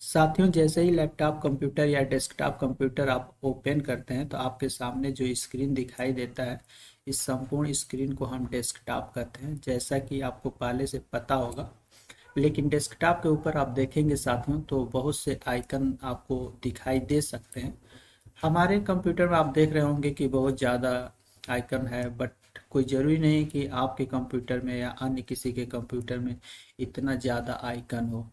साथियों, जैसे ही laptop computer या डेस्कटॉप कंप्यूटर आप ओपन करते हैं तो आपके सामने जो स्क्रीन दिखाई देता है, इस संपूर्ण स्क्रीन को हम डेस्कटॉप कहते हैं, जैसा कि आपको पहले से पता होगा। लेकिन डेस्कटॉप के ऊपर आप देखेंगे साथियों तो बहुत से आइकन आपको दिखाई दे सकते हैं। हमारे कंप्यूटर में आप देख रहे होंगे कि बहुत ज़्यादा आइकन है, बट कोई ज़रूरी नहीं कि आपके कंप्यूटर में या अन्य किसी के कंप्यूटर में इतना ज़्यादा आइकन हो।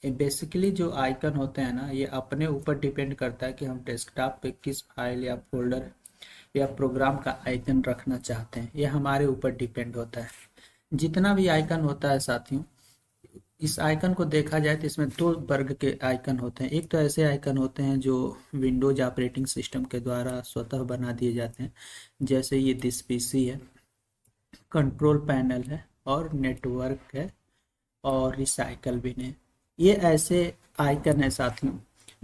ये बेसिकली जो आइकन होते हैं ना, ये अपने ऊपर डिपेंड करता है कि हम डेस्कटॉप पे किस फाइल या फोल्डर या प्रोग्राम का आइकन रखना चाहते हैं, ये हमारे ऊपर डिपेंड होता है। जितना भी आइकन होता है साथियों, इस आइकन को देखा जाए तो इसमें दो वर्ग के आइकन होते हैं। एक तो ऐसे आइकन होते हैं जो विंडोज ऑपरेटिंग सिस्टम के द्वारा स्वतः बना दिए जाते हैं, जैसे ये दिस पीसी है, कंट्रोल पैनल है और नेटवर्क है और रिसाइकल बिन है। ये ऐसे आइकन है साथियों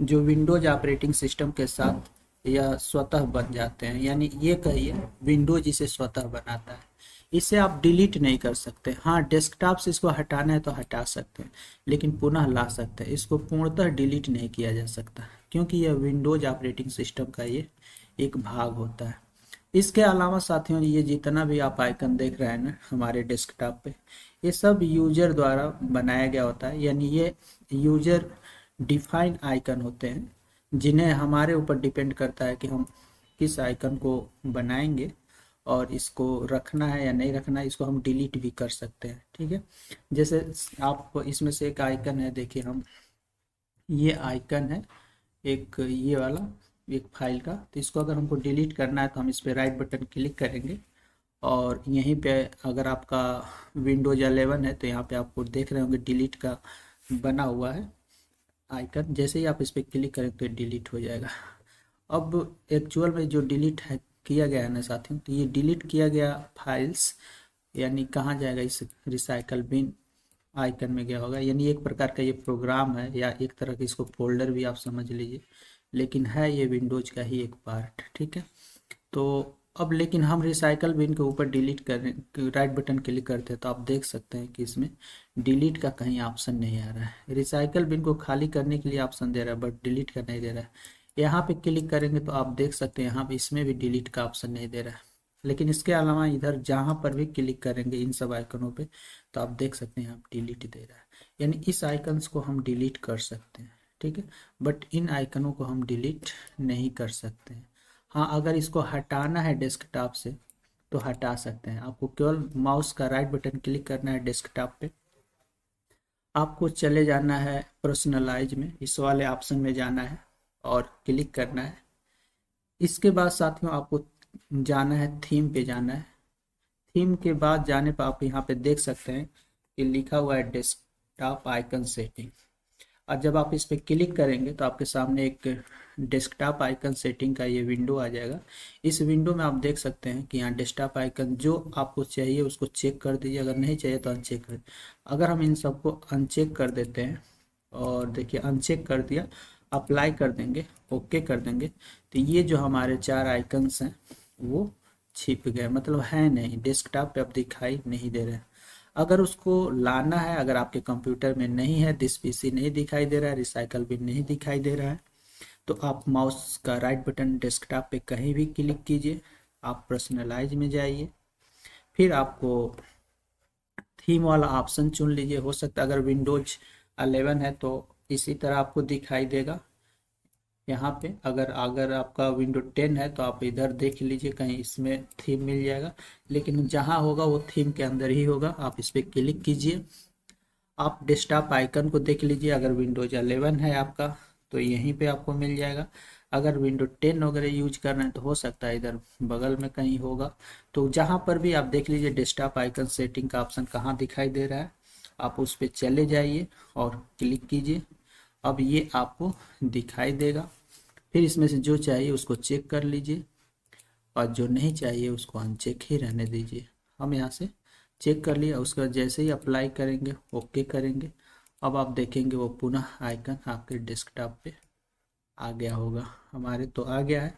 जो विंडोज ऑपरेटिंग सिस्टम के साथ या स्वतः बन जाते हैं, यानी ये कहिए विंडोज इसे स्वतः बनाता है। इसे आप डिलीट नहीं कर सकते। हाँ, डेस्कटॉप से इसको हटाना है तो हटा सकते हैं, लेकिन पुनः ला सकते हैं। इसको पूर्णतः डिलीट नहीं किया जा सकता, क्योंकि यह विंडोज ऑपरेटिंग सिस्टम का ये एक भाग होता है। इसके अलावा साथियों, ये जितना भी आप आइकन देख रहे हैं ना हमारे डेस्कटॉप पे, ये सब यूजर द्वारा बनाया गया होता है, यानी ये यूजर डिफाइन आइकन होते हैं, जिन्हें हमारे ऊपर डिपेंड करता है कि हम किस आइकन को बनाएंगे और इसको रखना है या नहीं रखना है। इसको हम डिलीट भी कर सकते हैं, ठीक है। जैसे आप इसमें से एक आइकन है, देखिए हम, ये आइकन है एक ये वाला, एक फाइल का। तो इसको अगर हमको डिलीट करना है तो हम इस पर राइट बटन क्लिक करेंगे और यहीं पे अगर आपका विंडोज 11 है तो यहाँ पे आपको देख रहे होंगे डिलीट का बना हुआ है आइकन। जैसे ही आप इस पर क्लिक करें तो डिलीट हो जाएगा। अब एक्चुअल में जो डिलीट है किया गया है ना साथियों, तो ये डिलीट किया गया फाइल्स यानी कहाँ जाएगा, इस रिसाइकल बिन आइकन में गया होगा। यानी एक प्रकार का ये प्रोग्राम है या एक तरह का इसको फोल्डर भी आप समझ लीजिए, लेकिन है ये विंडोज का ही एक पार्ट, ठीक है। तो अब लेकिन हम रिसाइकल बिन के ऊपर डिलीट करने राइट बटन क्लिक करते हैं तो आप देख सकते हैं कि इसमें डिलीट का कहीं ऑप्शन नहीं आ रहा है। रिसाइकल बिन को खाली करने के लिए ऑप्शन दे रहा है, बट डिलीट का नहीं दे रहा है। यहाँ पे क्लिक करेंगे तो आप देख सकते हैं यहाँ पे इसमें भी डिलीट का ऑप्शन नहीं दे रहा है। लेकिन इसके अलावा इधर जहाँ पर भी क्लिक करेंगे इन सब आइकनों पे तो आप देख सकते हैं यहाँ पे डिलीट दे रहा है। यानी इस आइकन्स को हम डिलीट कर सकते हैं, ठीक है, बट इन आइकनों को हम डिलीट नहीं कर सकते हैं। हाँ, अगर इसको हटाना है डेस्कटॉप से तो हटा सकते हैं। आपको केवल माउस का राइट बटन क्लिक करना है डेस्कटॉप पे, आपको चले जाना है पर्सनलाइज में, इस वाले ऑप्शन में जाना है और क्लिक करना है। इसके बाद साथियों आपको जाना है थीम पे जाना है। थीम के बाद जाने पर आप यहाँ पे देख सकते हैं कि लिखा हुआ है डेस्कटॉप आइकन सेटिंग। और जब आप इस पर क्लिक करेंगे तो आपके सामने एक डेस्कटॉप आइकन सेटिंग का ये विंडो आ जाएगा। इस विंडो में आप देख सकते हैं कि यहाँ डेस्कटॉप आइकन जो आपको चाहिए उसको चेक कर दीजिए, अगर नहीं चाहिए तो अनचेक कर। अगर हम इन सबको अनचेक कर देते हैं और देखिए अनचेक कर दिया, अप्लाई कर देंगे, ओके कर देंगे, तो ये जो हमारे चार आइकन्स हैं वो छिप गए, मतलब है नहीं, डेस्कटॉप पे अब दिखाई नहीं दे रहे हैं। अगर उसको लाना है, अगर आपके कंप्यूटर में नहीं है, दिस पीसी नहीं दिखाई दे रहा है, रिसाइकल भी नहीं दिखाई दे रहा है, तो आप माउस का राइट बटन डेस्कटॉप पे कहीं भी क्लिक कीजिए, आप पर्सनलाइज में जाइए, फिर आपको थीम वाला ऑप्शन चुन लीजिए। हो सकता है अगर विंडोज 11 है तो इसी तरह आपको दिखाई देगा यहाँ पे। अगर अगर आपका विंडो 10 है तो आप इधर देख लीजिए, कहीं इसमें थीम मिल जाएगा, लेकिन जहाँ होगा वो थीम के अंदर ही होगा। आप इस पर क्लिक कीजिए, आप डेस्कटॉप आइकन को देख लीजिए। अगर विंडोज 11 है आपका तो यहीं पे आपको मिल जाएगा। अगर विंडो 10 वगैरह यूज कर रहे हैं तो हो सकता है इधर बगल में कहीं होगा। तो जहाँ पर भी आप देख लीजिए डेस्कटॉप आइकन सेटिंग का ऑप्शन कहाँ दिखाई दे रहा है, आप उस पर चले जाइए और क्लिक कीजिए। अब ये आपको दिखाई देगा। फिर इसमें से जो चाहिए उसको चेक कर लीजिए और जो नहीं चाहिए उसको अनचेक ही रहने दीजिए। हम यहाँ से चेक कर लिया, उसका जैसे ही अप्लाई करेंगे, ओके करेंगे, अब आप देखेंगे वो पुनः आइकन आपके डेस्कटॉप पे आ गया होगा। हमारे तो आ गया है,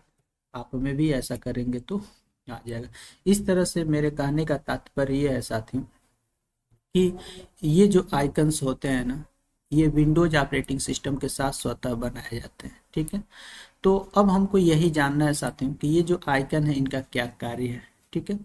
आप में भी ऐसा करेंगे तो आ जाएगा। इस तरह से मेरे कहने का तात्पर्य ये है साथियों कि ये जो आइकन्स होते हैं ना, ये विंडोज ऑपरेटिंग सिस्टम के साथ स्वतः बनाए जाते हैं। ठीक है, तो अब हमको यही जानना है साथियों कि ये जो आइकन है इनका क्या कार्य है। ठीक है,